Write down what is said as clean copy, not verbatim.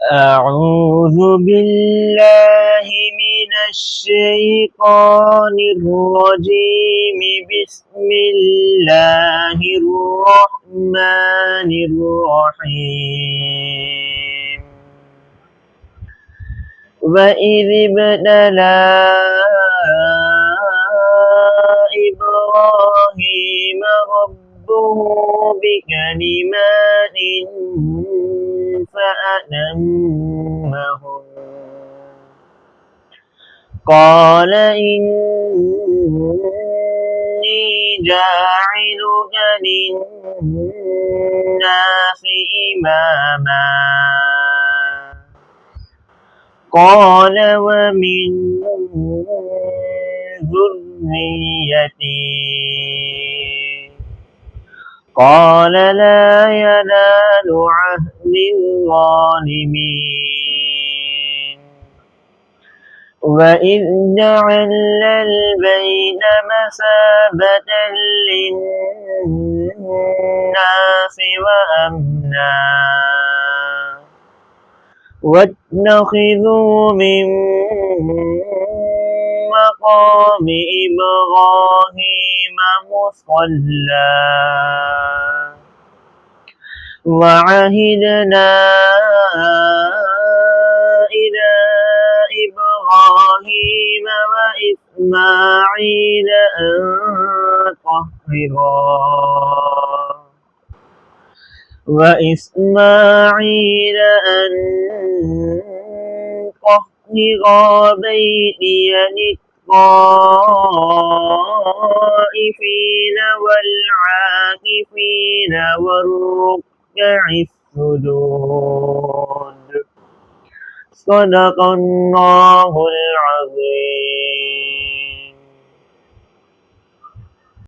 أعوذ بالله من الشيطان الرجيم. بسم الله الرحمن الرحيم. وإذ ابتلى إبراهيم ربه بكلمات فأتمهن. قال إني جاعلك للناس إماما. قال ومن ذريتي. قال لا ينال عهد الظالمين. وإذ جعلنا البيت مثابة للناس وأمنا واتخذوا من مقام إبراهيم مصلى. وعهدنا إلى إبراهيم وإسماعيل أن طهر بيتي للطائفين والعاكفين والركع السجود. صدق الله العظيم.